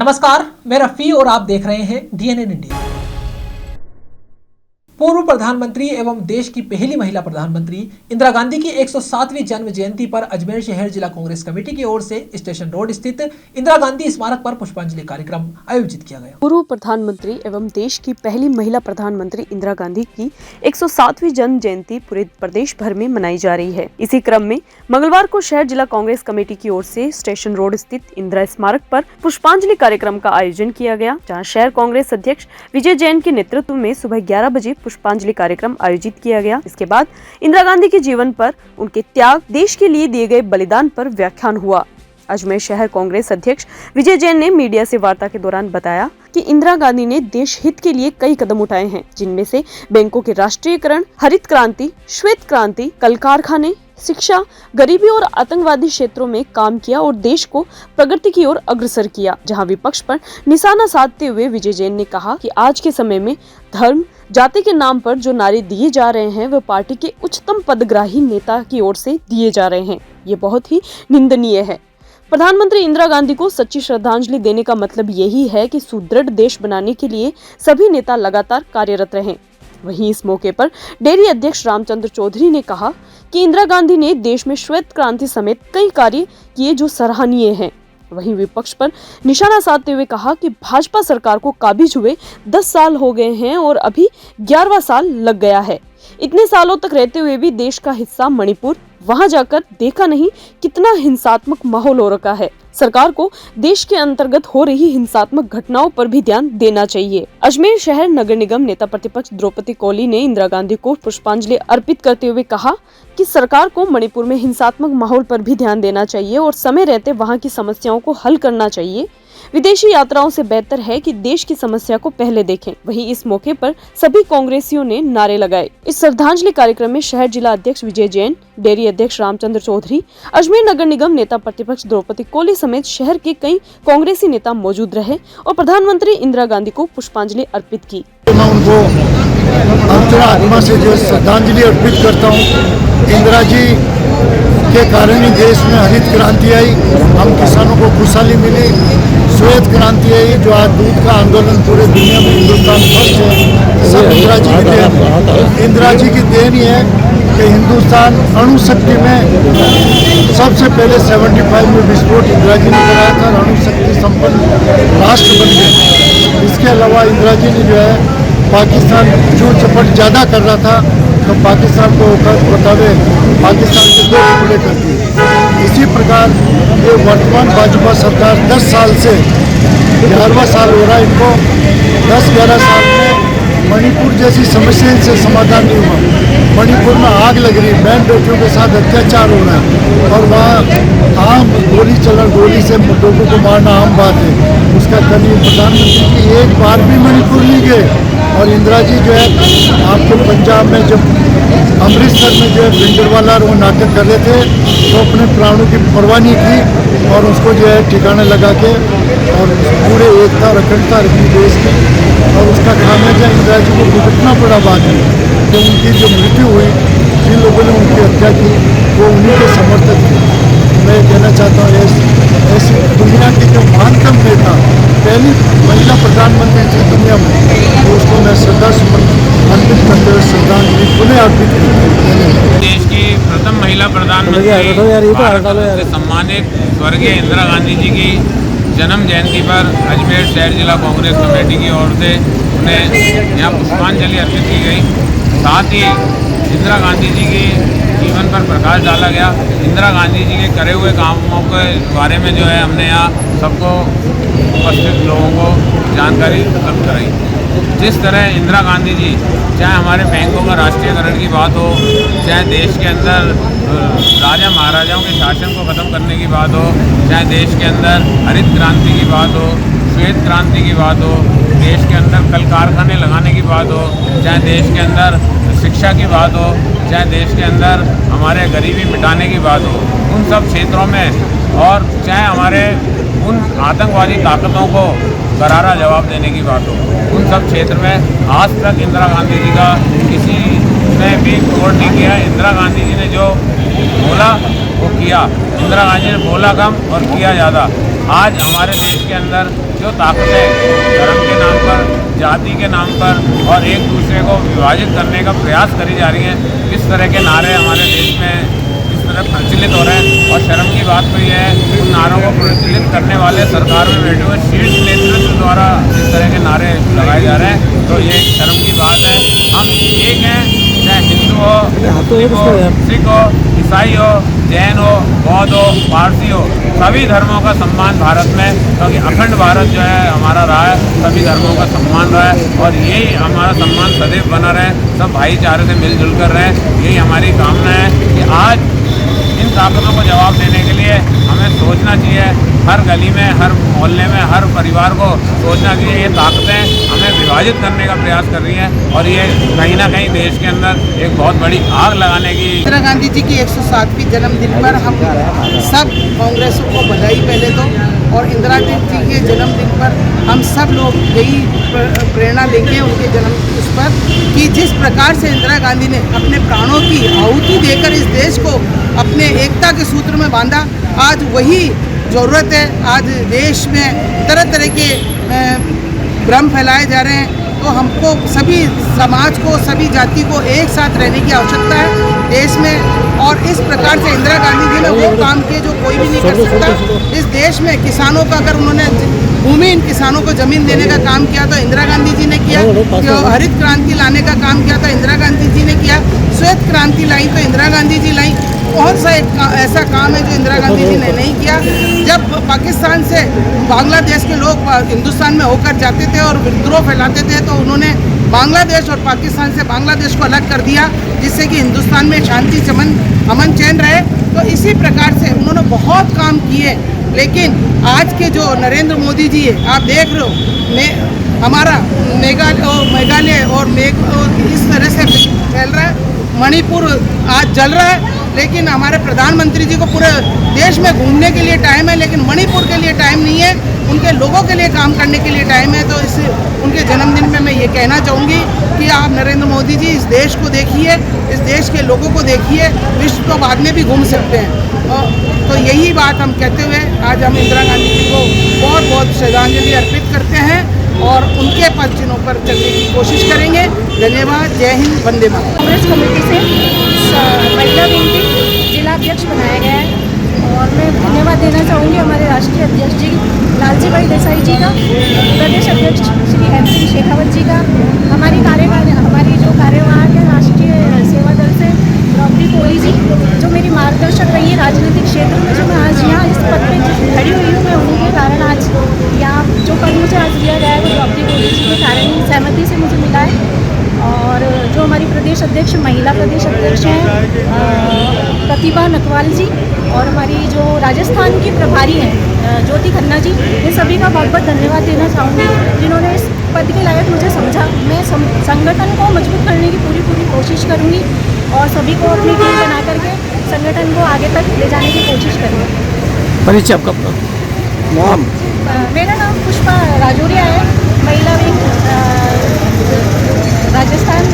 नमस्कार, मैं रफी और आप देख रहे हैं डीएनए इंडिया। पूर्व प्रधानमंत्री एवं देश की पहली महिला प्रधानमंत्री इंदिरा गांधी की 107वीं जन्म जयंती पर अजमेर शहर जिला कांग्रेस कमेटी की ओर से स्टेशन रोड स्थित इंदिरा गांधी स्मारक पर पुष्पांजलि कार्यक्रम आयोजित किया गया। पूर्व प्रधानमंत्री एवं देश की पहली महिला प्रधानमंत्री इंदिरा गांधी की 107वीं जन्म जयंती पूरे प्रदेश भर में मनाई जा रही है। इसी क्रम में मंगलवार को शहर जिला कांग्रेस कमेटी की ओर से स्टेशन रोड स्थित इंदिरा स्मारक पर पुष्पांजलि कार्यक्रम का आयोजन किया गया, जहाँ शहर कांग्रेस अध्यक्ष विजय जैन के नेतृत्व में सुबह 11 बजे पुष्पांजलि कार्यक्रम आयोजित किया गया। इसके बाद इंदिरा गांधी के जीवन पर, उनके त्याग, देश के लिए दिए गए बलिदान पर व्याख्यान हुआ। अजमेर शहर कांग्रेस अध्यक्ष विजय जैन ने मीडिया से वार्ता के दौरान बताया कि इंदिरा गांधी ने देश हित के लिए कई कदम उठाए हैं, जिनमें से बैंकों के राष्ट्रीयकरण, हरित क्रांति, श्वेत क्रांति, कल कारखाने, शिक्षा, गरीबी और आतंकवादी क्षेत्रों में काम किया और देश को प्रगति की ओर अग्रसर किया। जहां विपक्ष पर निशाना साधते हुए विजय जैन ने कहा कि आज के समय में धर्म, जाति के नाम पर जो नारे दिए जा रहे हैं, वह पार्टी के उच्चतम पदग्राही नेता की ओर से दिए जा रहे हैं। ये बहुत ही निंदनीय है। प्रधानमंत्री इंदिरा गांधी को सच्ची श्रद्धांजलि देने का मतलब यही है कि सुदृढ़ देश बनाने के लिए सभी नेता लगातार कार्यरत रहें। वहीं इस मौके पर डेयरी अध्यक्ष रामचंद्र चौधरी ने कहा कि इंदिरा गांधी ने देश में श्वेत क्रांति समेत कई कार्य किए जो सराहनीय हैं। वहीं विपक्ष पर निशाना साधते हुए कहा कि भाजपा सरकार को काबिज हुए 10 साल हो गए हैं और अभी 11वां साल लग गया है। इतने सालों तक रहते हुए भी देश का हिस्सा मणिपुर, वहां जाकर देखा नहीं कितना हिंसात्मक माहौल हो रखा है। सरकार को देश के अंतर्गत हो रही हिंसात्मक घटनाओं पर भी ध्यान देना चाहिए। अजमेर शहर नगर निगम नेता प्रतिपक्ष द्रौपदी कोहली ने इंदिरा गांधी को पुष्पांजलि अर्पित करते हुए कहा कि सरकार को मणिपुर में हिंसात्मक माहौल पर भी ध्यान देना चाहिए और समय रहते वहां की समस्याओं को हल करना चाहिए। विदेशी यात्राओं से बेहतर है कि देश की समस्या को पहले देखें। वहीं इस मौके पर सभी कांग्रेसियों ने नारे लगाए। इस श्रद्धांजलि कार्यक्रम में शहर जिला अध्यक्ष विजय जैन, डेयरी अध्यक्ष रामचंद्र चौधरी, अजमेर नगर निगम नेता प्रतिपक्ष द्रौपदी कोहली समेत शहर के कई कांग्रेसी नेता मौजूद रहे और प्रधानमंत्री इंदिरा गांधी को पुष्पांजलि अर्पित की। मैं उनको आत्मा से जो श्रद्धांजलि अर्पित करता हूँ। इंदिरा जी के कारण ही देश में हरित क्रांति आई, हम किसानों को खुशहाली मिली। श्वेत क्रांति आई, जो आज दूध का आंदोलन पूरे दुनिया में हिंदुस्तान फर्स्ट है, सब इंदिरा जी की देन। इंदिरा जी की देन ही है कि हिंदुस्तान अणु शक्ति में सबसे पहले 75 में विस्फोट इंदिरा जी ने कराया था, अणु शक्ति संपन्न राष्ट्र बन गए। इसके अलावा इंदिरा जी ने जो है पाकिस्तान जो चपट ज़्यादा कर रहा था, तो पाकिस्तान को बतावे पाकिस्तान के 2 टुकड़े कर दिए। इसी प्रकार ये वर्तमान भाजपा सरकार 10 साल से 11वां साल हो रहा है इनको। 10-11 साल में मणिपुर जैसी समस्या से समाधान नहीं हुआ। मणिपुर में आग लग रही, बहन बेटियों के साथ अत्याचार हो रहा है और वहाँ आम गोली से लोगों को मारना आम बात है। उसका कभी प्रधानमंत्री की एक बार भी मणिपुर नहीं गए। और इंदिरा जी जो है आपको पंजाब में जब अमृतसर में जो है भिंडरवाला वो नाटक कर रहे थे, तो अपने प्राणों की परवाह नहीं की और उसको जो है ठिकाने लगा के और पूरे एकता और अखंडता रखी देश की। और उसका खामियाजा इंदिरा जी को भुगतना पड़ा बाद में। तो उनकी जो मृत्यु हुई, जिन लोगों ने उनकी हत्या की, वो उन्हीं के समर्थक थे। मैं कहना चाहता हूँ ऐसी दुनिया की जो महानतम नेता, पहली महिला प्रधानमंत्री थी दुनिया में, तो उसको मैं श्रद्धासुमन अर्पित करते हुए श्रद्धांजलि पुनः अर्पित करते हैं। देश की प्रथम महिला प्रधानमंत्री सम्मानित स्वर्गीय इंदिरा गांधी जी की जन्म जयंती पर अजमेर शहर जिला कांग्रेस कमेटी की ओर से उन्हें यहाँ पुष्पांजलि अर्पित की गई। साथ ही इंदिरा गांधी जी की जीवन पर प्रकाश डाला गया। इंदिरा गांधी जी के करे हुए कामों के बारे में जो है हमने यहाँ सबको उपस्थित लोगों को जानकारी उपलब्ध कराई। जिस तरह इंदिरा गांधी जी, चाहे हमारे बैंकों का राष्ट्रीयकरण की बात हो, चाहे देश के अंदर राजा महाराजाओं के शासन को ख़त्म करने की बात हो, चाहे देश के अंदर हरित क्रांति की बात हो, श्वेत क्रांति की बात हो, देश के अंदर कल कारखाने लगाने की बात हो, चाहे देश के अंदर शिक्षा की बात हो, चाहे देश के अंदर हमारे गरीबी मिटाने की बात हो, उन सब क्षेत्रों में, और चाहे हमारे उन आतंकवादी ताकतों को करारा जवाब देने की बात हो, उन सब क्षेत्र में आज तक इंदिरा गांधी जी का किसी ने भी तोड़ नहीं किया। इंदिरा गांधी जी ने जो बोला वो किया। इंदिरा गांधी ने बोला कम और किया ज़्यादा। आज हमारे देश के अंदर जो ताकतें धर्म के नाम पर, जाति के नाम पर और एक दूसरे को विभाजित करने का प्रयास करी जा रही हैं, किस तरह के नारे हमारे देश में किस तरह प्रचलित हो रहे हैं। और शर्म की बात तो यह है उन नारों को प्रचलित करने वाले सरकार में बैठे हुए शीर्ष नेतृत्व द्वारा इस तरह के नारे लगाए जा रहे हैं, तो ये शर्म की बात है। हम एक हैं, चाहे हिंदू हो, सिख हो, ईसाई हो, जैन हो, बौद्ध हो, पारसी हो, सभी धर्मों का सम्मान भारत में, क्योंकि अखंड भारत जो है हमारा रहा है, सभी धर्मों का सम्मान रहा है और यही हमारा सम्मान सदैव बना रहे, सब भाईचारे से मिलजुल कर रहे, यही हमारी कामना है कि आज इन ताकतों को जवाब देने के लिए हमें सोचना चाहिए। हर गली में, हर मोहल्ले में, हर परिवार को सोचना चाहिए ये ताकतें हमें विभाजित करने का प्रयास कर रही हैं और ये कहीं ना कहीं देश के अंदर एक बहुत बड़ी आग लगाने की। इंदिरा गांधी जी की 107वीं जन्मदिन पर हम सब कांग्रेसों को बधाई पहले तो, और इंदिरा जी के जन्मदिन पर हम सब लोग यही प्रेरणा लेंगे उनके जन्म उस पर कि जिस प्रकार से इंदिरा गांधी ने अपने प्राणों की आहुति देकर इस देश को अपने एकता के सूत्र में बांधा, आज वही ज़रूरत है। आज देश में तरह तरह के भ्रम फैलाए जा रहे हैं, तो हमको सभी समाज को, सभी जाति को एक साथ रहने की आवश्यकता है देश में। और इस प्रकार से इंदिरा गांधी जी ने वो काम किए जो कोई भी नहीं कर सकता। इस देश में किसानों का, अगर उन्होंने भूमिहीन किसानों को ज़मीन देने का काम किया तो इंदिरा गांधी जी ने किया, हरित क्रांति लाने का काम किया तो इंदिरा गांधी जी ने किया, श्वेत क्रांति लाई तो इंदिरा गांधी जी लाई। बहुत सा ऐसा काम है जो इंदिरा गांधी जी ने नहीं किया। जब पाकिस्तान से बांग्लादेश के लोग हिंदुस्तान में होकर जाते थे और विद्रोह फैलाते थे, तो उन्होंने बांग्लादेश और पाकिस्तान से बांग्लादेश को अलग कर दिया, जिससे कि हिंदुस्तान में शांति अमन चैन रहे। तो इसी प्रकार से उन्होंने बहुत काम किए। लेकिन आज के जो नरेंद्र मोदी जी है, आप देख रहे हो हमारा मेघालय और इस तरह से फैल रहा है, मणिपुर आज जल रहा है। लेकिन हमारे प्रधानमंत्री जी को पूरे देश में घूमने के लिए टाइम है, लेकिन मणिपुर के लिए टाइम नहीं है, उनके लोगों के लिए काम करने के लिए टाइम है। तो इस उनके जन्मदिन में मैं ये कहना चाहूँगी कि आप नरेंद्र मोदी जी इस देश को देखिए, इस देश के लोगों को देखिए, विश्व तो बाद में भी घूम सकते हैं। तो यही बात हम कहते हुए आज हम इंदिरा गांधी जी को बहुत बहुत श्रद्धांजलि अर्पित करते हैं और उनके पद चिन्हों पर चलने की कोशिश करेंगे। धन्यवाद। जय हिंद। वंदे मातरम। कांग्रेस कमेटी से महिला विंग जिला अध्यक्ष बनाया गया है और मैं धन्यवाद देना चाहूँगी हमारे राष्ट्रीय अध्यक्ष जी लालजी भाई देसाई जी का, प्रदेश अध्यक्ष श्री MC शेखावत जी का, हमारी जो कार्यवाहक है राष्ट्रीय सेवा दल से द्रौपदी कोहली जी, जो मेरी मार्गदर्शक रही है राजनीतिक क्षेत्र में। जो मैं आज यहाँ इस पद पे खड़ी हुई हूँ, मैं उन्हीं के कारण आज यहाँ जो पद मुझे आज दिया गया है वो द्रौपदी कोहली जी के कारण ही सहमति से मुझे मिला है। और जो हमारी प्रदेश अध्यक्ष महिला प्रदेश अध्यक्ष हैं प्रतिभा नकवाल जी, और हमारी जो राजस्थान की प्रभारी हैं ज्योति खन्ना जी, इन सभी का बहुत बहुत धन्यवाद देना चाहूँगी जिन्होंने इस पद के लायक मुझे समझा। मैं संगठन को मजबूत करने की पूरी कोशिश करूँगी और सभी को अपनी टीम बना करके संगठन को आगे तक ले जाने की कोशिश करूँगी। परिचय आपका नाम? मेरा नाम पुष्पा राजौरिया है, महिला विंग राजस्थान।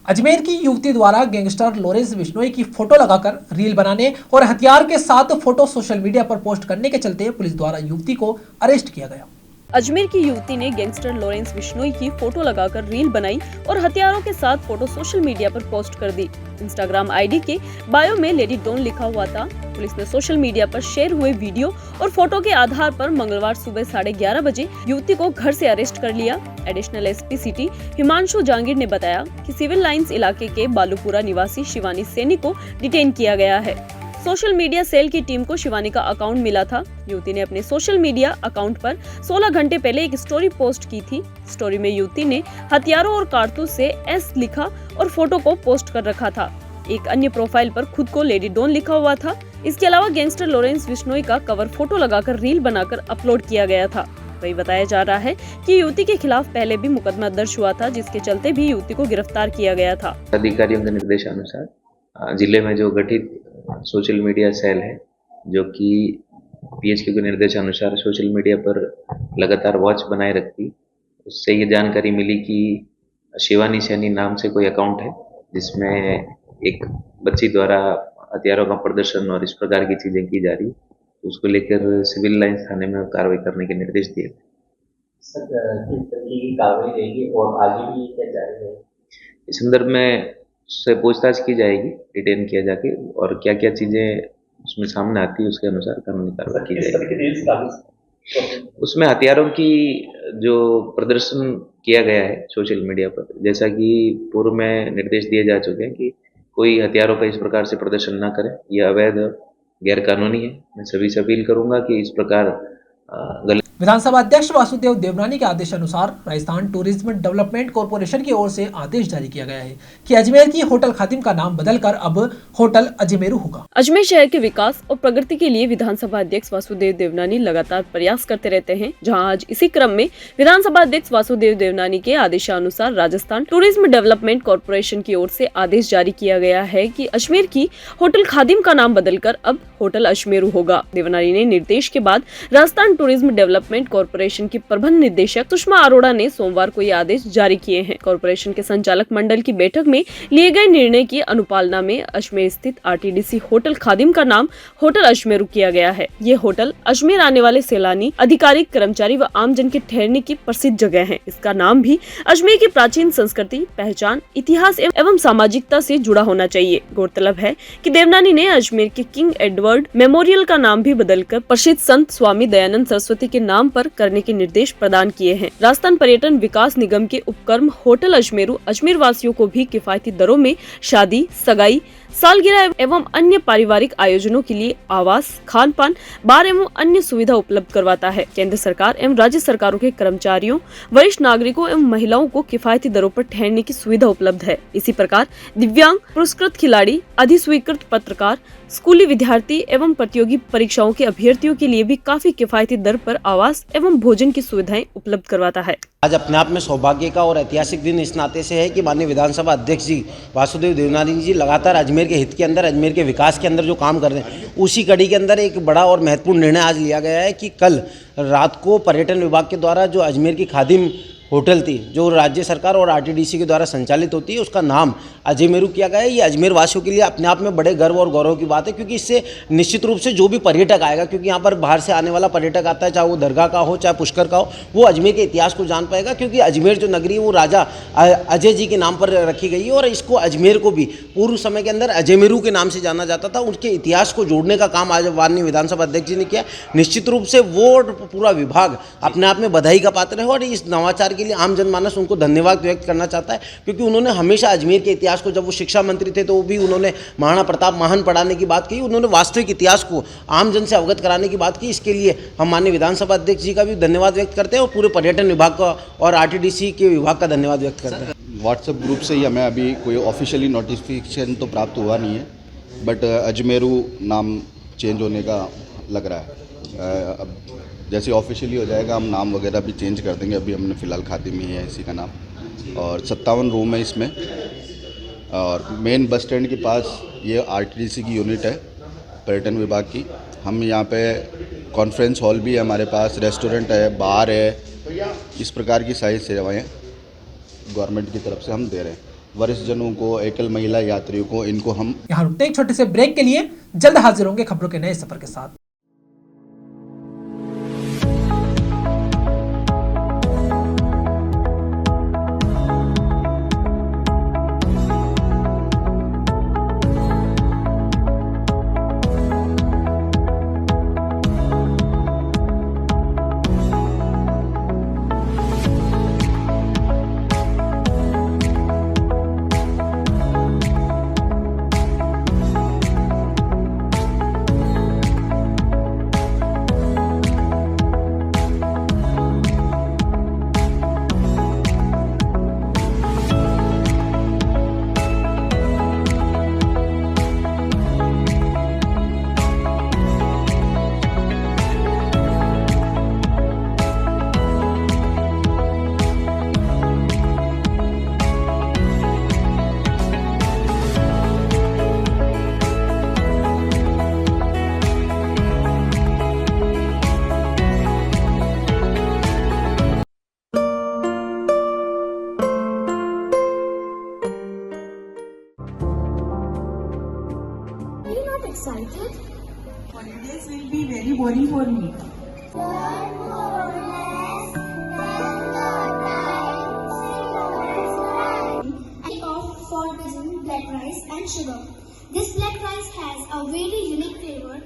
अजमेर की युवती द्वारा गैंगस्टर लॉरेंस बिश्नोई की फोटो लगाकर रील बनाने और हथियार के साथ फोटो सोशल मीडिया पर पोस्ट करने के चलते पुलिस द्वारा युवती को अरेस्ट किया गया। अजमेर की युवती ने गैंगस्टर लॉरेंस बिश्नोई की फोटो लगाकर रील बनाई और हथियारों के साथ फोटो सोशल मीडिया पर पोस्ट कर दी। इंस्टाग्राम आईडी के बायो में लेडी डॉन लिखा हुआ था। पुलिस ने सोशल मीडिया पर शेयर हुए वीडियो और फोटो के आधार पर मंगलवार सुबह 11:30 बजे युवती को घर से अरेस्ट कर लिया। Additional SP city Himanshu Jahangir ने बताया कि सिविल लाइंस इलाके के बालूपुरा निवासी शिवानी सैनी को डिटेन किया गया है। सोशल मीडिया सेल की टीम को शिवानी का अकाउंट मिला था। युवती ने अपने सोशल मीडिया अकाउंट पर 16 घंटे पहले एक स्टोरी पोस्ट की थी। स्टोरी में युवती ने हथियारों और कारतूस से S लिखा और फोटो को पोस्ट कर रखा था। एक अन्य प्रोफाइल पर खुद को लेडी डॉन लिखा हुआ था। इसके अलावा गैंगस्टर लॉरेंस बिश्नोई का कवर फोटो लगाकर रील बनाकर अपलोड किया गया था। वही बताया जा रहा है कि युवती के खिलाफ पहले भी मुकदमा दर्ज हुआ था, जिसके चलते भी युवती को गिरफ्तार किया गया था। अधिकारियों के निर्देशानुसार जिले में जो गठित सोशल मीडिया सेल है, जो कि PHQ के निर्देशानुसार सोशल मीडिया पर लगातार वॉच बनाए रखती, उससे ये जानकारी मिली कि शिवानी सैनी नाम से कोई अकाउंट है जिसमें एक बच्ची द्वारा हथियारों का प्रदर्शन और इस प्रकार की चीज़ें की जा रही, उसको लेकर सिविल लाइंस थाने में कार्रवाई करने के निर्देश दिए। सर किस तरीके की कार्रवाई रहेगी और आगे भी क्या जारी रहेगी? इस संदर्भ में उससे पूछताछ की जाएगी, डिटेन किया जाके, और क्या क्या चीजें उसमें सामने आती है उसके अनुसार कानूनी कार्रवाई की जाएगी। उसमें हथियारों की जो प्रदर्शन किया गया है सोशल मीडिया पर, जैसा कि पूर्व में निर्देश दिए जा चुके हैं कि कोई हथियारों का इस प्रकार से प्रदर्शन ना करे, यह अवैध गैर कानूनी है। मैं सभी से अपील करूंगा कि इस प्रकार गलत। विधानसभा अध्यक्ष वासुदेव देवनानी के आदेशानुसार राजस्थान टूरिज्म डेवलपमेंट कॉर्पोरेशन की ओर से आदेश जारी किया गया है कि अजमेर की होटल खादिम का नाम बदलकर अब होटल अजमेरू होगा। अजमेर शहर के विकास और प्रगति के लिए विधानसभा अध्यक्ष वासुदेव देवनानी लगातार प्रयास करते रहते हैं, जहां आज इसी क्रम में विधानसभा अध्यक्ष वासुदेव देवनानी के आदेशानुसार राजस्थान टूरिज्म डेवलपमेंट कॉर्पोरेशन की ओर से आदेश जारी किया गया है कि अजमेर की होटल खादिम का नाम बदलकर अब होटल अजमेरू होगा। देवनानी ने निर्देश के बाद राजस्थान टूरिज्म डेवलपमेंट कॉर्पोरेशन की प्रबंध निदेशक सुषमा अरोड़ा ने सोमवार को ये आदेश जारी किए हैं। कॉर्पोरेशन के संचालक मंडल की बैठक में लिए गए निर्णय की अनुपालना में अजमेर स्थित आरटीडीसी होटल खादिम का नाम होटल अजमेरू किया गया है। ये होटल अजमेर आने वाले सैलानी, अधिकारी, कर्मचारी व आमजन के ठहरने की प्रसिद्ध जगह है। इसका नाम भी अजमेर की प्राचीन संस्कृति, पहचान, इतिहास एवं सामाजिकता से जुड़ा होना चाहिए। गौरतलब है कि देवनानी ने अजमेर के किंग एडवर्ड मेमोरियल का नाम भी बदलकर प्रसिद्ध संत स्वामी दयानंद सरस्वती के नाम पर करने के निर्देश प्रदान किए हैं। राजस्थान पर्यटन विकास निगम के उपक्रम होटल अजमेरू अजमेर वासियों को भी किफायती दरों में शादी, सगाई, सालगिरह एवं अन्य पारिवारिक आयोजनों के लिए आवास, खान पान, बार एवं अन्य सुविधा उपलब्ध करवाता है। केंद्र सरकार एवं राज्य सरकारों के कर्मचारियों, वरिष्ठ नागरिकों एवं महिलाओं को किफायती दरों पर ठहरने की सुविधा उपलब्ध है। इसी प्रकार दिव्यांग, पुरस्कृत खिलाड़ी, अधिस्वीकृत पत्रकार, स्कूली विद्यार्थी एवं प्रतियोगी परीक्षाओं के अभ्यर्थियों के लिए भी काफी किफायती दर पर आवास एवं भोजन की सुविधाएं उपलब्ध करवाता है। आज अपने आप में सौभाग्य का और ऐतिहासिक दिन इस नाते से है कि माननीय विधानसभा अध्यक्ष जी वासुदेव देवनानी जी लगातार अजमेर के हित के अंदर, अजमेर के विकास के अंदर जो काम कर रहे हैं, उसी कड़ी के अंदर एक बड़ा और महत्वपूर्ण निर्णय आज लिया गया है कि कल रात को पर्यटन विभाग के द्वारा जो अजमेर की खादिम होटल थी, जो राज्य सरकार और आरटीडीसी के द्वारा संचालित होती है, उसका नाम अजमेरू किया गया है। ये अजमेर वासियों के लिए अपने आप में बड़े गर्व और गौरव की बात है, क्योंकि इससे निश्चित रूप से जो भी पर्यटक आएगा, क्योंकि यहाँ पर बाहर से आने वाला पर्यटक आता है, चाहे वो दरगाह का हो, चाहे पुष्कर का हो, वो अजमेर के इतिहास को जान पाएगा। क्योंकि अजमेर जो नगरी है वो राजा अजय जी के नाम पर रखी गई है और इसको अजमेर को भी पूर्व समय के अंदर अजमेरू के नाम से जाना जाता था। उसके इतिहास को जोड़ने का काम आज माननीय विधानसभा अध्यक्ष जी ने किया। निश्चित रूप से वो पूरा विभाग अपने आप में बधाई का पात्र है और इस नवाचार के लिए आम जनमानस उनको धन्यवाद व्यक्त करना चाहता है, क्योंकि उन्होंने हमेशा अजमेर के इतिहास को, जब वो शिक्षा मंत्री थे तो वो भी उन्होंने महाराणा प्रताप महान पढ़ाने की बात की, उन्होंने वास्तविक इतिहास को आम जन से अवगत कराने की बात की। इसके लिए हम माननीय विधानसभा अध्यक्ष जी का भी धन्यवाद व्यक्त करते हैं और पूरे पर्यटन विभाग का और आरटीडीसी के विभाग का धन्यवाद व्यक्त करते हैं। व्हाट्सएप ग्रुप से ही हमें अभी कोई ऑफिशियली नोटिफिकेशन तो प्राप्त हुआ नहीं है, बट अजमेरू नाम चेंज होने का लग रहा है। अब जैसे ऑफिशियली हो जाएगा हम नाम वगैरह भी चेंज कर देंगे। अभी हमने फ़िलहाल खादिम ही है इसी का नाम, और 57 रूम है इसमें, और मेन बस स्टैंड के पास ये आरटीडीसी की यूनिट है पर्यटन विभाग की। हम यहाँ पे कॉन्फ्रेंस हॉल भी है हमारे पास, रेस्टोरेंट है, बार है, इस प्रकार की सारी सेवाएं गवर्नमेंट की तरफ से हम दे रहे हैं। वरिष्ठ जनों को, एकल महिला यात्रियों को, इनको हम यहाँ रुकते हैं एक छोटे से ब्रेक के लिए, जल्द हाजिर होंगे खबरों के नए सफर के साथ। excited? Holidays will be very boring for me. present black rice and sugar. This black rice has a very unique flavor.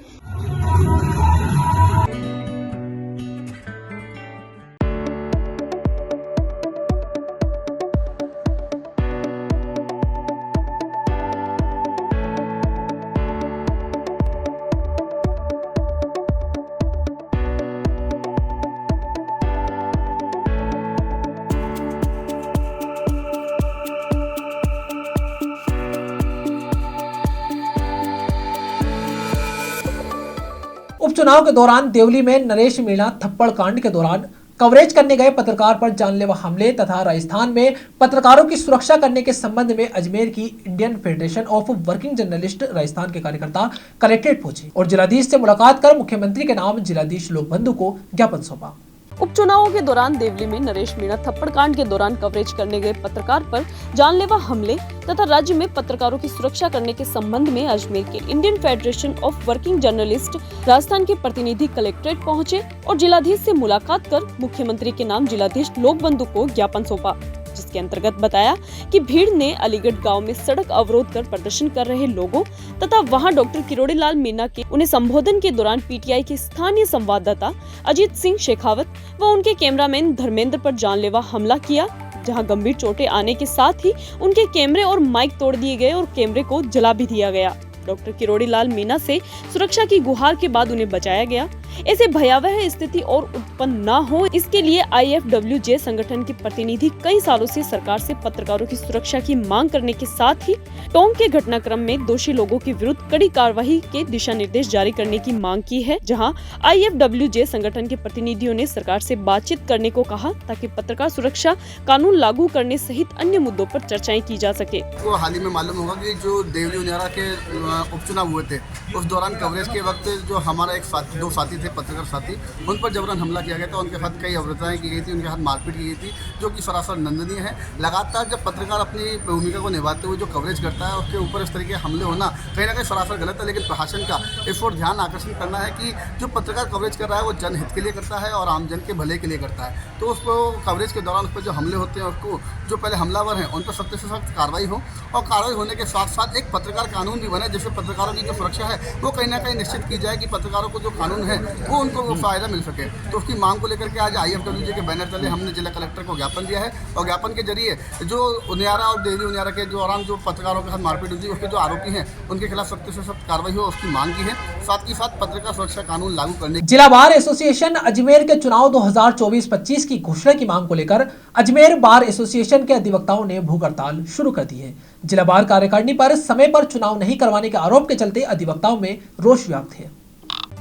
उपचुनाव के दौरान देवली में नरेश मीणा थप्पड़ कांड के दौरान कवरेज करने गए पत्रकार पर जानलेवा हमले तथा राजस्थान में पत्रकारों की सुरक्षा करने के संबंध में अजमेर की Indian federation of working journalist Rajasthan के कार्यकर्ता कलेक्ट्रेट पहुंचे और जिलाधीश से मुलाकात कर मुख्यमंत्री के नाम जिलाधीश लोकबंधु को ज्ञापन सौंपा। उपचुनावों के दौरान देवली में नरेश मीणा थप्पड़ कांड के दौरान कवरेज करने गए पत्रकार पर जानलेवा हमले तथा राज्य में पत्रकारों की सुरक्षा करने के संबंध में अजमेर के Indian federation of working journalist Rajasthan के प्रतिनिधि कलेक्ट्रेट पहुंचे और जिलाधीश से मुलाकात कर मुख्यमंत्री के नाम जिलाधीश लोकबंधु को ज्ञापन सौंपा, जिसके अंतर्गत बताया कि भीड़ ने अलीगढ़ गांव में सड़क अवरोध कर प्रदर्शन कर रहे लोगों तथा वहां डॉक्टर किरोड़ी लाल मीणा के उन्हें संबोधन के दौरान पीटीआई के स्थानीय संवाददाता अजीत सिंह शेखावत व उनके कैमरामैन धर्मेंद्र पर जानलेवा हमला किया, जहां गंभीर चोटें आने के साथ ही उनके कैमरे और माइक तोड़ दिए गए और कैमरे को जला भी दिया गया। डॉक्टर किरोड़ी लाल मीणा से सुरक्षा की गुहार के बाद उन्हें बचाया गया। ऐसे भयावह स्थिति और उत्पन्न न हो, इसके लिए IFWJ संगठन के प्रतिनिधि कई सालों से सरकार से पत्रकारों की सुरक्षा की मांग करने के साथ ही टोंक के घटनाक्रम में दोषी लोगों के विरुद्ध कड़ी कार्रवाई के दिशा निर्देश जारी करने की मांग की है, जहां IFWJ संगठन के प्रतिनिधियों ने सरकार से बातचीत करने को कहा ताकि पत्रकार सुरक्षा कानून लागू करने सहित अन्य मुद्दों पर चर्चाएं की जा सके। तो हाल ही में मालूम होगा कि जो देवली उनियारा के उपचुनाव हुए थे, उस दौरान कवरेज के वक्त जो हमारा दो साथी थे, पत्रकार साथी, उन पर जबरन हमला किया गया था। उनके साथ कई अवरोधताएं की गई थी, उनके साथ मारपीट की गई थी, जो कि सरासर निंदनीय है। लगातार जब पत्रकार अपनी भूमिका को निभाते हुए जो कवरेज करता है, उसके ऊपर इस तरीके हमले होना कहीं ना कहीं सरासर गलत है। लेकिन प्रशासन का इस ओर ध्यान आकर्षण करना है कि जो पत्रकार कवरेज कर रहा है वो जनहित के लिए करता है और आमजन के भले के लिए करता है। तो उसको कवरेज के दौरान उस पर जो हमले होते हैं, उसको जो पहले हमलावर हैं उन पर सख्त से सख्त कार्रवाई हो, और कार्रवाई होने के साथ साथ एक पत्रकार कानून भी बने जिससे पत्रकारों की जो सुरक्षा है वो कहीं ना कहीं निश्चित की जाए कि पत्रकारों को जो कानून है वो उनको वो फायदा मिल सके। तो उसकी मांग को लेकर के आज IFWJ के बैनर तले हमने जिला कलेक्टर को ज्ञापन दिया है, और ज्ञापन के जरिए जो उनियारा और देवली उनियारा के दौरान जो पत्रकारों के साथ मारपीट हुई, उसके जो आरोपी हैं उनके खिलाफ सख्त से सख्त कार्रवाई हो, उसकी मांग की है। साथ ही साथ पत्रकार सुरक्षा कानून लागू करने। जिला बार एसोसिएशन अजमेर के चुनाव 2024-25 की घोषणा की मांग को लेकर अजमेर बार एसोसिएशन के अधिवक्ताओं ने भूख हड़ताल शुरू कर दी है। जिला बार कार्यकारिणी पर समय पर चुनाव नहीं करवाने के आरोप के चलते अधिवक्ताओं में रोष व्याप्त है।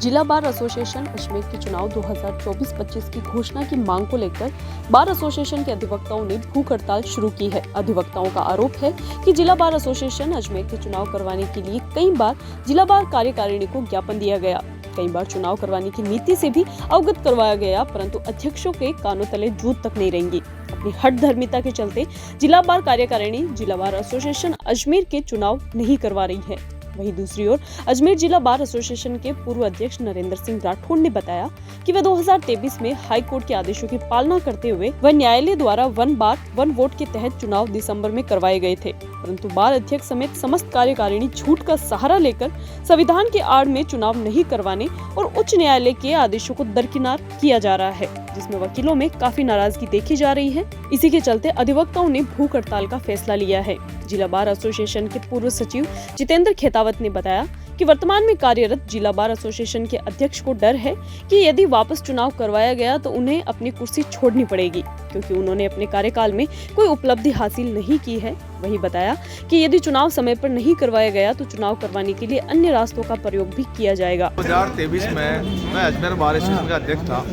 जिला बार एसोसिएशन अजमेर के चुनाव 2024-25 की घोषणा की मांग को लेकर बार एसोसिएशन के अधिवक्ताओं ने भूख हड़ताल शुरू की है। अधिवक्ताओं का आरोप है कि जिला बार एसोसिएशन अजमेर के चुनाव करवाने के लिए कई बार जिला बार कार्यकारिणी को ज्ञापन दिया गया, कई बार चुनाव करवाने की नीति से भी अवगत करवाया गया, परंतु अध्यक्षों के कानों तले जूत तक नहीं रहेंगी। अपनी हठधर्मिता के चलते जिला बार कार्यकारिणी जिला बार एसोसिएशन अजमेर के चुनाव नहीं करवा रही है। वहीं दूसरी ओर अजमेर जिला बार एसोसिएशन के पूर्व अध्यक्ष नरेंद्र सिंह राठौड़ ने बताया कि वह 2023 में हाई कोर्ट के आदेशों की पालना करते हुए वह न्यायालय द्वारा 1 बार 1 वोट के तहत चुनाव दिसंबर में करवाए गए थे, परंतु बार अध्यक्ष समेत समस्त कार्यकारिणी झूठ का सहारा लेकर संविधान के आड़ में चुनाव नहीं करवाने और उच्च न्यायालय के आदेशों को दरकिनार किया जा रहा है, जिसमें वकीलों में काफी नाराजगी देखी जा रही है। इसी के चलते अधिवक्ताओं ने भूख हड़ताल का फैसला लिया है। जिला बार एसोसिएशन के पूर्व सचिव जितेंद्र खेतावत ने बताया कि वर्तमान में कार्यरत जिला बार एसोसिएशन के अध्यक्ष को डर है कि यदि वापस चुनाव करवाया गया तो उन्हें अपनी कुर्सी छोड़नी पड़ेगी, क्योंकि उन्होंने अपने कार्यकाल में कोई उपलब्धि हासिल नहीं की है। वही बताया कि यदि चुनाव समय पर नहीं करवाया गया तो चुनाव करवाने के लिए अन्य रास्तों का प्रयोग भी किया जाएगा। 2023 में मैं अजमेर बार एसोसिएशन का अध्यक्ष था।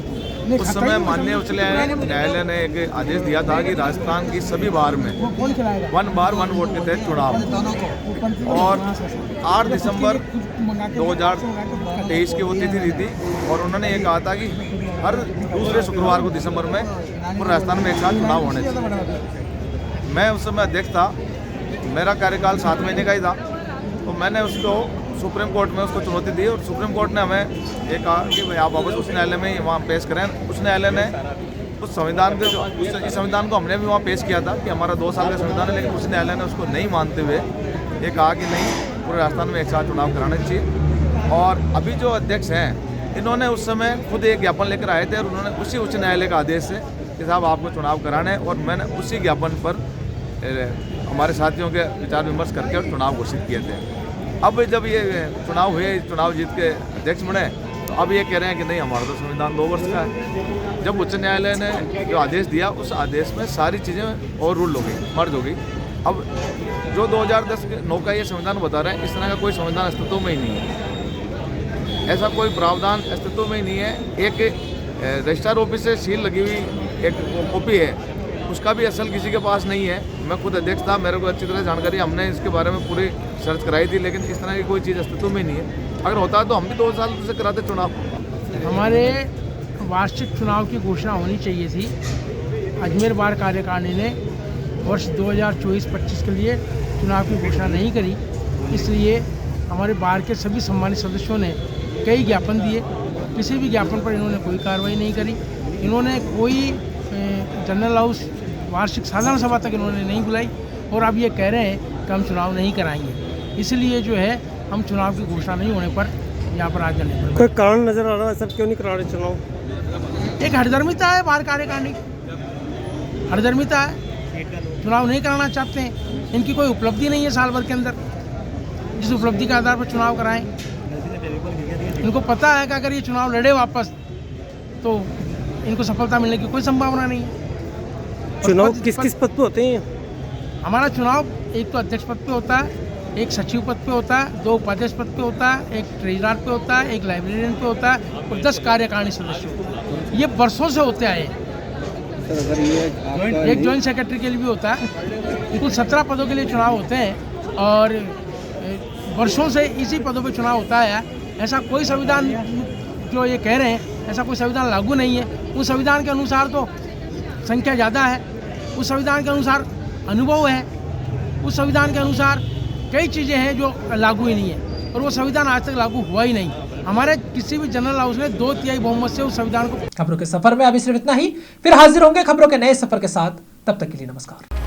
उस समय माननीय उच्च न्यायालय ने एक आदेश दिया था कि राजस्थान की सभी बार में 1 बार 1 वोट के तहत चुनाव, और 8 दिसंबर 2023 की वो तिथि दी थी, और उन्होंने ये कहा था कि हर दूसरे शुक्रवार को दिसंबर में पूरे राजस्थान में एक साथ चुनाव होने चाहिए। मैं उस समय अध्यक्ष था, मेरा कार्यकाल 7 महीने का ही था, तो मैंने उसको सुप्रीम कोर्ट में उसको चुनौती दी, और सुप्रीम कोर्ट ने हमें ये कहा कि भाई आप वापस उस न्यायालय में वहाँ पेश करें। उस न्यायालय ने उस संविधान के इस संविधान को हमने भी वहाँ पेश किया था कि हमारा 2 साल का संविधान है, लेकिन उच्च न्यायालय ने उसको नहीं मानते हुए ये कहा कि नहीं, पूरे राजस्थान में एक साथ चुनाव कराने चाहिए। और अभी जो अध्यक्ष हैं, इन्होंने उस समय खुद एक ज्ञापन लेकर आए थे और उन्होंने उसी उच्च न्यायालय का आदेश है कि साहब आपको चुनाव कराना है, और मैंने उसी ज्ञापन पर हमारे साथियों के विचार विमर्श करके और चुनाव घोषित किए थे। अब जब ये चुनाव हुए, चुनाव जीत के अध्यक्ष बने, तो अब ये कह रहे हैं कि नहीं, हमारा तो संविधान 2 वर्ष का है। जब उच्च न्यायालय ने जो आदेश दिया, उस आदेश में सारी चीज़ें और रूल हो गई, मर्ज हो गई। अब जो 2010 का ये संविधान बता रहे हैं, इस तरह का कोई संविधान अस्तित्व में ही नहीं है, ऐसा कोई प्रावधान अस्तित्व में ही नहीं है। एक रजिस्ट्रार ऑफिस से सील लगी हुई एक कॉपी है, उसका भी असल किसी के पास नहीं है। मैं खुद अध्यक्ष था, मेरे को अच्छी तरह जानकारी, हमने इसके बारे में पूरी सर्च कराई थी, लेकिन इस तरह की कोई चीज़ अस्तित्व में नहीं है। अगर होता है तो हम भी 2 साल से कराते चुनाव। हमारे वार्षिक चुनाव की घोषणा होनी चाहिए थी। अजमेर बार कार्यकारिणी ने वर्ष 2024-25 के लिए चुनाव की घोषणा नहीं करी, इसलिए हमारे बार के सभी सम्मानित सदस्यों ने कई ज्ञापन दिए। किसी भी ज्ञापन पर इन्होंने कोई कार्रवाई नहीं करी। इन्होंने कोई जनरल हाउस वार्षिक साधारण सभा तक इन्होंने नहीं बुलाई, और अब ये कह रहे हैं कि हम चुनाव नहीं कराएंगे। इसलिए जो है, हम चुनाव की घोषणा नहीं होने पर यहाँ पर आज जाने पर कोई कारण नजर आ रहा है सर, क्यों नहीं करा रहे चुनाव? एक हठधर्मिता है बार कार्यकारिणी, हठधर्मिता है, चुनाव नहीं कराना चाहते हैं। इनकी कोई उपलब्धि नहीं है साल भर के अंदर जिस उपलब्धि के आधार पर चुनाव कराएं। इनको पता है कि अगर ये चुनाव लड़े वापस तो इनको सफलता मिलने की कोई संभावना नहीं है। चुनाव किस किस पद पे होते हैं? हमारा चुनाव एक तो अध्यक्ष पद पे होता है, एक सचिव पद पे होता है, 2 उपाध्यक्ष पद पे होता है, एक ट्रेजरर पे होता है, एक लाइब्रेरियन पे होता है, और 10 कार्यकारिणी सदस्य होते हैं। ये वर्षों से होते आए हैं। एक जॉइंट सेक्रेटरी के लिए भी होता है। कुल 17 पदों के लिए चुनाव होते हैं, और वर्षों से इसी पदों पे चुनाव होता है। ऐसा कोई संविधान जो ये कह रहे हैं, ऐसा कोई संविधान लागू नहीं है। उस संविधान के अनुसार तो संख्या ज़्यादा है, उस संविधान के अनुसार अनुभव है, उस संविधान के अनुसार कई चीज़ें हैं जो लागू ही नहीं है, और वो संविधान आज तक लागू हुआ ही नहीं। हमारे किसी भी जनरल हाउस ने 2/3 बहुमत से उस संविधान को। खबरों के सफर में अभी सिर्फ इतना ही, फिर हाजिर होंगे खबरों के नए सफर के साथ। तब तक के लिए नमस्कार।